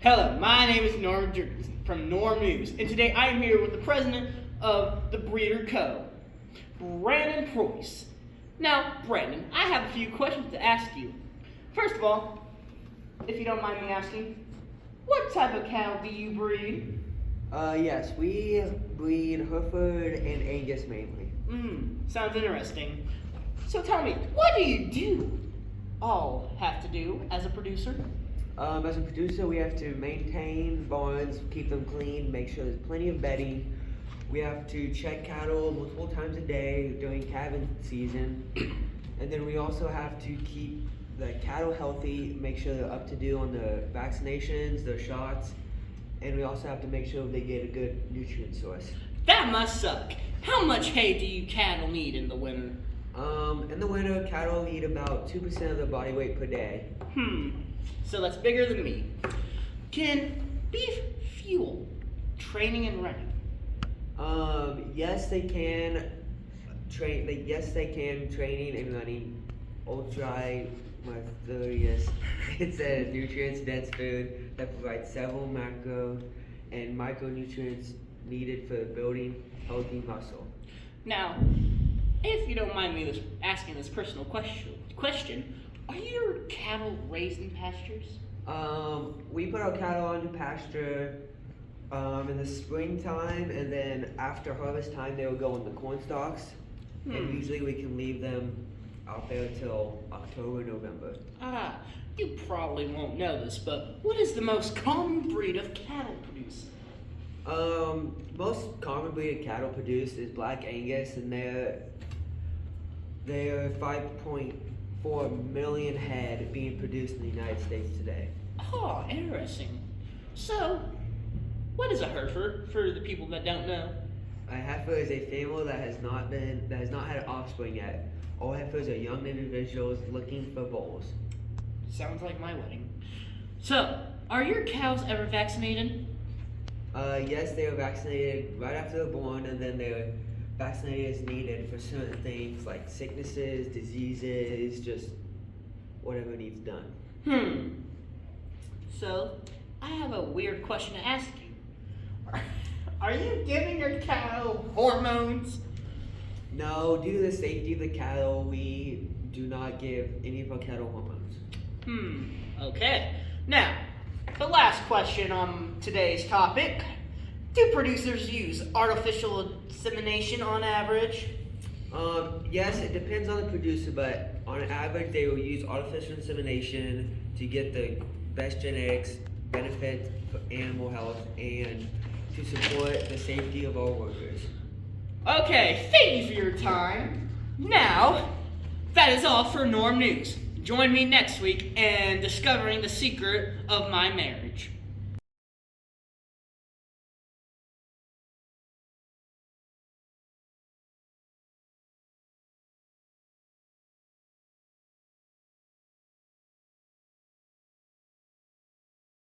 Hello, my name is Norm Jurgensen from Norm News, and today I am here with the president of the Breeder Co., Brandon Preuss. Now, Brandon, I have a few questions to ask you. First of all, if you don't mind me asking, what type of cattle do you breed? Yes, we breed Hereford and Angus mainly. Sounds interesting. So tell me, what do you do? All have to do as a producer? As a producer, we have to maintain barns, keep them clean, make sure there's plenty of bedding. We have to check cattle multiple times a day during calving season. And then we also have to keep the cattle healthy, make sure they're up to date on the vaccinations, their shots, and we also have to make sure they get a good nutrient source. That must suck. How much hay do you cattle need in the winter? In the winter, cattle eat about 2% of their body weight per day. So that's bigger than me. Can beef fuel training and running? Yes, they can train. Yes, they can training and running. Ultra Mathurius. It's a nutrients-dense food that provides several macro and micronutrients needed for building healthy muscle. Now, if you don't mind me asking this personal question, are your cattle raised in pastures? We put our cattle onto pasture in the springtime, and then after harvest time, they will go on the corn stalks. And usually we can leave them out there till October, November. You probably won't know this, but what is the most common breed of cattle produced? Most common breed of cattle produced is Black Angus, and they're 5.4 million head being produced in the United States today. Oh, interesting. So, what is a Hereford for the people that don't know? A heifer is a female that has not had offspring yet. All heifers are young individuals looking for bulls. Sounds like my wedding. So, are your cows ever vaccinated? Yes, they are vaccinated right after they're born, and then they're vaccinated as needed for certain things like sicknesses, diseases, just whatever needs done. So, I have a weird question to ask you. Are you giving your cattle hormones? No, due to the safety of the cattle, we do not give any of our cattle hormones. Okay. Now, the last question on today's topic. Do producers use artificial insemination on average? Yes, it depends on the producer, but on average, they will use artificial insemination to get the best genetics, benefit for animal health, and to support the safety of all workers. Okay, thank you for your time. Now, that is all for Norm News. Join me next week in discovering the secret of my marriage.